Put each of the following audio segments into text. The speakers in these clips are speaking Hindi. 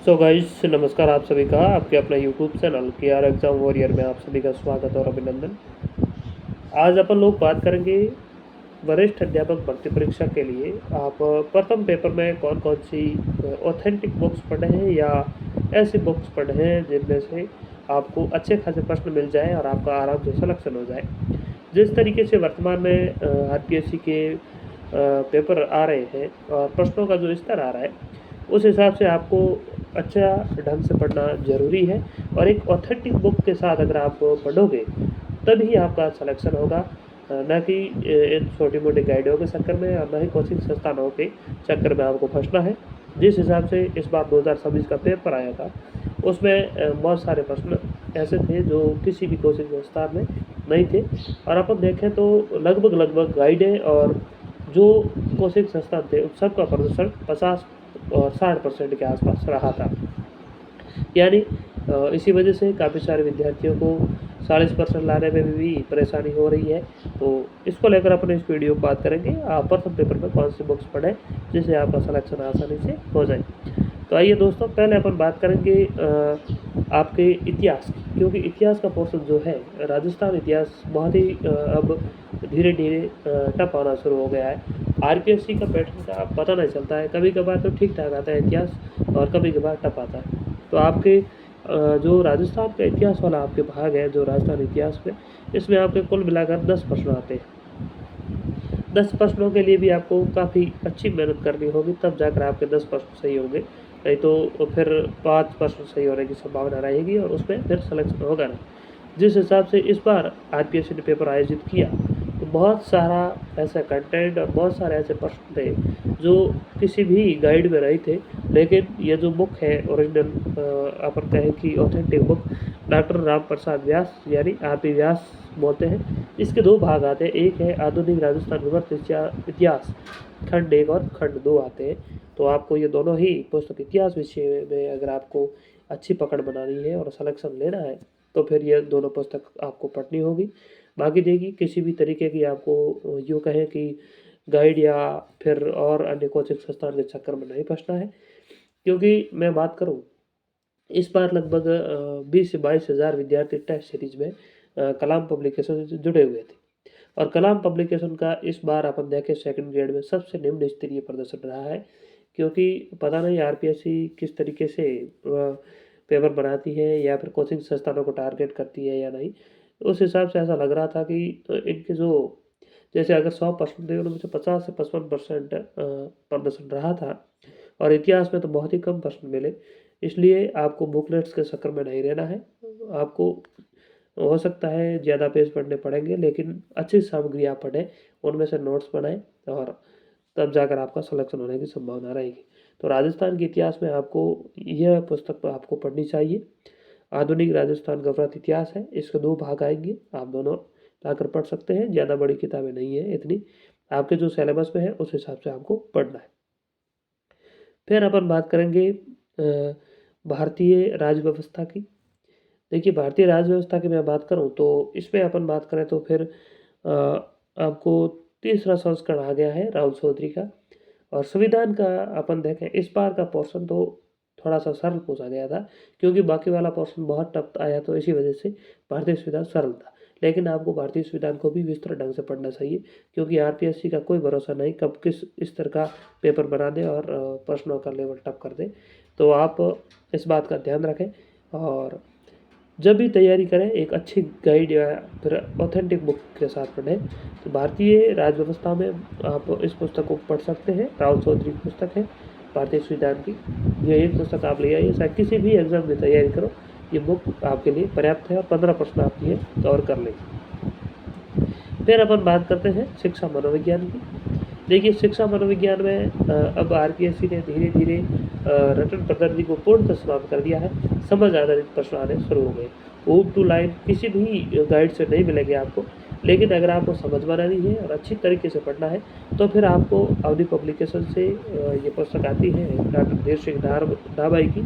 सो गाइस, नमस्कार आप सभी का आपके अपना YouTube channel KR exam warrior में आप सभी का स्वागत और अभिनंदन। आज अपन लोग बात करेंगे वरिष्ठ अध्यापक भर्ती परीक्षा के लिए आप प्रथम पेपर में कौन कौन सी ऑथेंटिक बुक्स पढ़े हैं या ऐसी बुक्स पढ़े हैं जिनमें से आपको अच्छे खासे प्रश्न मिल जाए और आपका आराम से सिलेक्शन हो जाए। जिस तरीके से वर्तमान में RPSC के पेपर आ रहे हैं और प्रश्नों का जो स्तर आ रहा है, उस हिसाब से आपको अच्छा ढंग से पढ़ना ज़रूरी है और एक ऑथेंटिक बुक के साथ अगर आप पढ़ोगे तभी आपका सिलेक्शन होगा, ना कि इन छोटी-मोटी गाइडों के चक्कर में और ना ही कोचिंग संस्थानों के चक्कर में आपको फँसना है। जिस हिसाब से इस बार 2026 का पेपर आया था, उसमें बहुत सारे प्रश्न ऐसे थे जो किसी भी कोचिंग संस्थान में नहीं थे और अपन देखें तो लगभग गाइडें और जो कोचिंग संस्थान थे, उन सबका प्रदर्शन 50 और 60% के आसपास रहा था। यानी इसी वजह से काफ़ी सारे विद्यार्थियों को 40% लाने में भी परेशानी हो रही है। तो इसको लेकर अपन इस वीडियो में बात करेंगे आप प्रथम पेपर में कौन सी बुक्स पढ़ें जिससे आपका सिलेक्शन आसानी से हो जाए। तो आइए दोस्तों, पहले अपन बात करेंगे आपके इतिहास की, क्योंकि इतिहास का पोर्शन जो है राजस्थान इतिहास बहुत ही अब धीरे-धीरे टफ आना शुरू हो गया है। RPSC का पैटर्न का पता नहीं चलता है, कभी-कभार तो ठीक-ठाक आता है इतिहास और कभी-कभार टफ आता है। तो आपके जो राजस्थान का इतिहास वाला आपके भाग है, जो राजस्थान इतिहास में, इसमें आपके कुल मिलाकर 10 प्रश्न आते हैं। 10 प्रश्नों के लिए भी आपको काफ़ी अच्छी मेहनत करनी होगी, तब जाकर आपके 10 प्रश्न सही होंगे, नहीं तो फिर 5 प्रश्न सही होने की संभावना रहेगी और उसमें फिर सिलेक्शन होगा नहीं। जिस हिसाब से इस बार RPSC ने पेपर आयोजित किया, तो बहुत सारा ऐसा कंटेंट और बहुत सारे ऐसे प्रश्न थे जो किसी भी गाइड में नहीं थे, लेकिन ये जो बुक है ओरिजिनल, अपन कहें कि authentic book, doctor Ram Prasad व्यास यानी RP व्यास बोलते हैं। इसके 2 भाग आते हैं, एक है आधुनिक राजस्थान विवर्त इतिहास खंड 1 और खंड 2 आते हैं। तो आपको ये दोनों ही पुस्तक इतिहास विषय में अगर आपको अच्छी पकड़ बनानी है और सिलेक्शन लेना है, तो फिर ये दोनों पुस्तक आपको पढ़नी होगी। बाकी देखिए, किसी भी तरीके की आपको यूँ कहें कि गाइड या फिर और अन्य कोचिंग संस्थान के चक्कर में नहीं फँसना है, क्योंकि मैं बात करूँ, इस बार लगभग 20 से 22 हज़ार विद्यार्थी टेस्ट सीरीज में कलाम पब्लिकेशन से जुड़े हुए थे और कलाम पब्लिकेशन का इस बार अपन देखें सेकंड ग्रेड में सबसे निम्न स्तरीय प्रदर्शन रहा है, क्योंकि पता नहीं RPSC किस तरीके से पेपर बनाती है या फिर कोचिंग संस्थानों को टारगेट करती है या नहीं। उस हिसाब से ऐसा लग रहा था कि इनके जो जैसे अगर 100 प्रश्न थे उनमें से 50 से 55% प्रदर्शन रहा था और इतिहास में तो बहुत ही कम प्रश्न मिले। इसलिए आपको बुकलेट्स के चक्कर में नहीं रहना है। आपको हो सकता है ज़्यादा पेज पढ़ने पड़ेंगे, लेकिन अच्छी सामग्री आप पढ़ें, उनमें से नोट्स बनाएँ और तब जाकर आपका सिलेक्शन होने की संभावना रहेगी। तो राजस्थान के इतिहास में आपको यह पुस्तक आपको पढ़नी चाहिए। आधुनिक राजस्थान का वृत्त इतिहास है, इसके 2 भाग आएँगे, आप दोनों लाकर पढ़ सकते हैं। ज़्यादा बड़ी किताबें नहीं है इतनी, आपके जो सिलेबस में है उस हिसाब से आपको पढ़ना है। फिर अपन बात करेंगे भारतीय राज्य व्यवस्था की। देखिए, भारतीय राज्य व्यवस्था की मैं बात करूँ तो इसमें अपन बात करें तो फिर आपको तीसरा संस्करण आ गया है राहुल चौधरी का। और संविधान का अपन देखें, इस बार का पोर्शन तो थोड़ा सा सरल पूछा गया था, क्योंकि बाकी वाला पोर्शन बहुत टफ आया, तो इसी वजह से भारतीय संविधान सरल था। लेकिन आपको भारतीय संविधान को भी विस्तृत ढंग से पढ़ना चाहिए, क्योंकि RPSC का कोई भरोसा नहीं कब किस स्तर का पेपर बना दे और प्रश्नों का लेवल टफ कर दे। तो आप इस बात का ध्यान रखें और जब भी तैयारी करें एक अच्छी गाइड या फिर ऑथेंटिक बुक के साथ पढ़ें। तो भारतीय राज्य व्यवस्था में आप इस पुस्तक को पढ़ सकते हैं, राहुल चौधरी की पुस्तक है भारतीय संविधान की। ये एक पुस्तक आप ले आइए, चाहे किसी भी एग्जाम में तैयारी करो, ये बुक आपके लिए पर्याप्त है और 15 प्रश्न आप ये कवर कर लेंगे। फिर अपन बात करते हैं शिक्षा मनोविज्ञान की। देखिए, शिक्षा मनोविज्ञान में अब RPSC ने धीरे धीरे रटन पद्धति को पूर्णतः समाप्त कर दिया है। समझ आधारित प्रश्न आने शुरू हो गए। वुड टू लाइन किसी भी गाइड से नहीं मिलेंगे आपको, लेकिन अगर आपको समझ बनानी है और अच्छी तरीके से पढ़ना है तो फिर आपको अवधि पब्लिकेशन से ये पुस्तक आती है डॉक्टर धीर सिंह दाबाई की।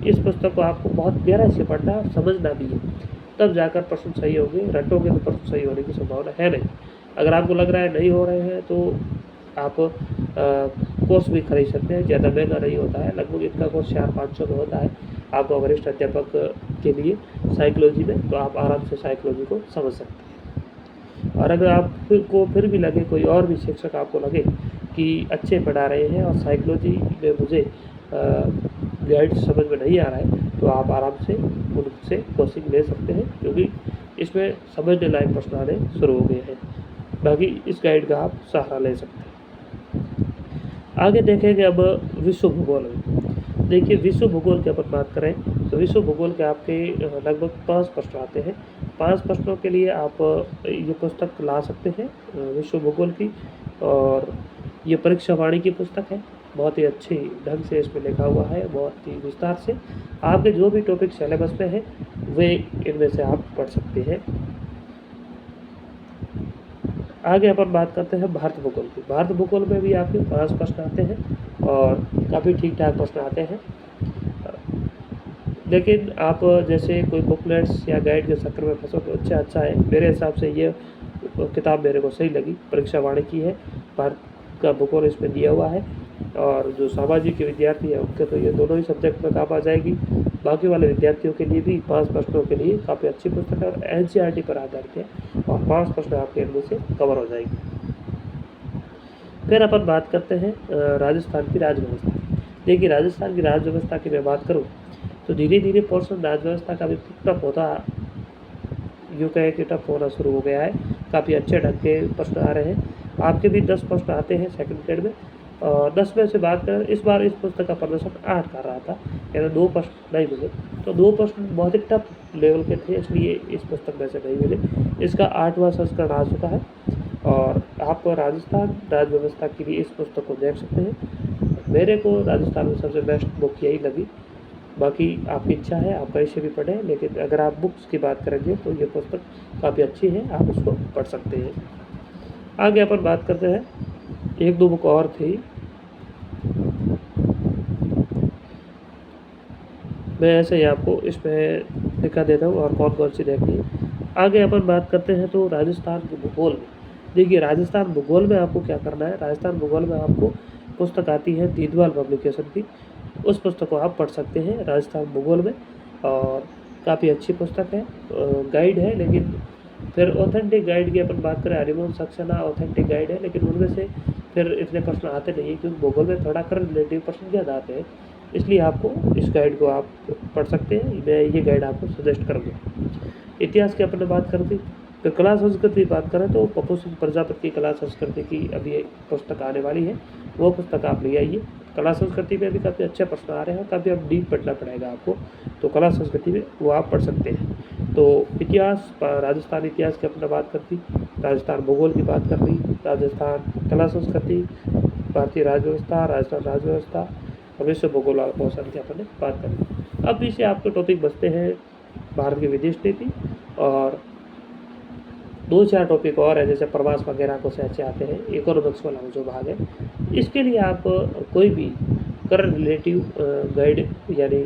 इस पुस्तक को आपको बहुत गहराई से पढ़ना है और समझना भी है, तब जाकर प्रश्न सही होंगे। रटोगे तो प्रश्न सही होने की संभावना है नहीं। अगर आपको लग रहा है नहीं हो रहे हैं तो आप कोर्स भी खरीद सकते हैं, ज़्यादा महंगा नहीं होता है, लगभग इनका कोर्स 400-500 में होता है आपका वरिष्ठ अध्यापक के लिए साइकोलॉजी में, तो आप आराम से साइकोलॉजी को समझ सकते हैं। और अगर आपको फिर भी लगे, कोई और भी शिक्षक आपको लगे कि अच्छे पढ़ा रहे हैं और साइकोलॉजी में मुझे गाइड समझ में नहीं आ रहा है, तो आप आराम से उनसे कोचिंग ले सकते हैं, क्योंकि इसमें समझने लायक प्रश्न आने शुरू हो गए हैं। बाकी इस गाइड का आप सहारा ले सकते हैं। आगे देखेंगे अब विश्व भूगोल में। देखिए, विश्व भूगोल की अपन बात करें तो विश्व भूगोल के आपके लगभग 5 प्रश्न आते हैं। 5 प्रश्नों के लिए आप ये पुस्तक ला सकते हैं विश्व भूगोल की, और ये परीक्षा वाणी की पुस्तक है। बहुत ही अच्छी ढंग से इसमें लिखा हुआ है, बहुत ही विस्तार से आपके जो भी टॉपिक सिलेबस में है वे इनमें से आप पढ़ सकते हैं। आगे अपन बात करते हैं भारत भूगोल की। भारत भूगोल में भी आपके 5 प्रश्न आते हैं और काफ़ी ठीक ठाक प्रश्न आते हैं, लेकिन आप जैसे कोई बुकलेट्स या गाइड के चक्कर में फंसो तो अच्छा है। मेरे हिसाब से ये किताब मेरे को सही लगी, परीक्षा वाणी की है, भारत का भूगोल इसमें दिया हुआ है, और जो सामाजिक के विद्यार्थी हैं उनके तो ये दोनों ही सब्जेक्ट में काम आ जाएगी। बाकी वाले विद्यार्थियों के लिए भी 5 प्रश्नों के लिए काफ़ी अच्छी पुस्तक है और NCERT पर आधारित है, और 5 प्रश्न आपके इनमें से कवर हो जाएगी। फिर अपन बात करते हैं राजस्थान की राजव्यवस्था। देखिए, राजस्थान की राजव्यवस्था की मैं बात करूँ तो धीरे धीरे पोर्शन राजव्यवस्था का भी टफ होता, यूँ कहें कि टफ होना शुरू हो गया है। काफ़ी अच्छे ढंग के प्रश्न आ रहे हैं, आपके भी 10 प्रश्न आते हैं सेकंड ग्रेड में, और 10 में से बात करें, इस बार इस पुस्तक का प्रदर्शन 8 कर रहा था, यानी 2 प्रश्न नहीं मिले, तो 2 प्रश्न बहुत ही टफ लेवल के थे, इसलिए इस पुस्तक में से नहीं मिले। इसका 8वां संस्करण आ चुका है, और आप राजस्थान राजव्यवस्था के लिए इस पुस्तक को देख सकते हैं। मेरे को राजस्थान में सबसे बेस्ट बुक यही लगी, बाकी आपकी इच्छा है आप कहीं से भी पढ़ें, लेकिन अगर आप बुक्स की बात करेंगे तो ये पुस्तक काफ़ी अच्छी है, आप इसको पढ़ सकते हैं। आगे अपन बात करते हैं, 1-2 बुक और थी, मैं ऐसे ही आपको इसमें दिखा देता हूँ और कौन कौन सी देखनी है। आगे अपन बात करते हैं तो राजस्थान के भूगोल में। देखिए, राजस्थान भूगोल में आपको क्या करना है, राजस्थान भूगोल में आपको पुस्तक आती है दीदवाल पब्लिकेशन की, उस पुस्तक को आप पढ़ सकते हैं राजस्थान भूगोल में, और काफ़ी अच्छी पुस्तक है। गाइड है, लेकिन फिर ऑथेंटिक गाइड की अपन बात करें, हरिवंश सक्सेना ऑथेंटिक गाइड है, लेकिन उनमें से फिर इतने प्रश्न आते नहीं है, क्योंकि भूगोल में थोड़ा कर रिलेटिव प्रश्न ज़्यादा आते हैं, इसलिए आपको इस गाइड को आप पढ़ सकते हैं। मैं ये गाइड आपको सजेस्ट करूँगा। इतिहास की अपन बात करती, फिर कला संस्कृति की बात करें तो पप्पू सिंह प्रजापति की कला संस्कृति की अभी एक पुस्तक आने वाली है, वो पुस्तक आप ले आइए। कला संस्कृति में भी काफ़ी अच्छे प्रश्न आ रहे हैं, काफ़ी अब डीप पढ़ना पड़ेगा आपको, तो कला संस्कृति में वो आप पढ़ सकते हैं। तो इतिहास, राजस्थान इतिहास की अपने बात करती, राजस्थान भूगोल की बात कर ली, राजस्थान कला संस्कृति, भारतीय राजव्यवस्था, राजस्थान राजव्यवस्था और विश्व भूगोल और पोषण की अपने बात कर ली। अब इसे आपके टॉपिक बचते हैं भारत की विदेश नीति, और 2-4 टॉपिक और है, जैसे प्रवास वगैरह कुछ ऐसे आते हैं, इकोनॉमिक्स वाला जो भाग है। इसके लिए आप कोई भी करंट रिलेटिव गाइड, यानी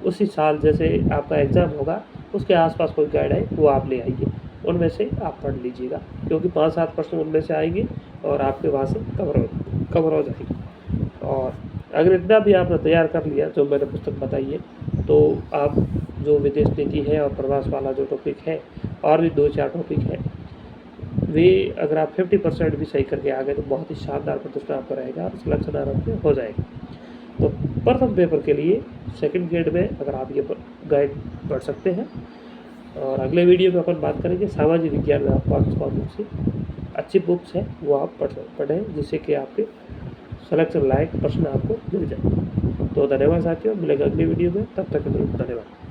उसी साल जैसे आपका एग्ज़ाम होगा उसके आसपास कोई गाइड है वो आप ले आइए, उनमें से आप पढ़ लीजिएगा, क्योंकि 5-7 प्रश्न उनमें से आएंगे और आपके वहाँ से कवर हो जाएगी। और अगर इतना भी आपने तैयार कर लिया जो मैंने पुस्तक बताई है, तो आप जो विदेश नीति है और प्रवास वाला जो टॉपिक है, और भी 2-4 टॉपिक है, वे अगर आप 50% भी सही करके आ गए तो बहुत ही शानदार प्रदर्शन आपका रहेगा और सिलेक्शन आराम से हो जाएगा। तो प्रथम पेपर के लिए सेकंड ग्रेड में अगर आप ये गाइड पढ़ सकते हैं, और अगले वीडियो में अपन बात करेंगे सामाजिक विज्ञान में आप कौन सी अच्छी बुक्स हैं वो आप पढ़ें, जिससे कि आपके सिलेक्शन लायक प्रश्न आपको मिल जाए। तो धन्यवाद साथियों, मिलेगा अगली वीडियो में, तब तक के लिए धन्यवाद।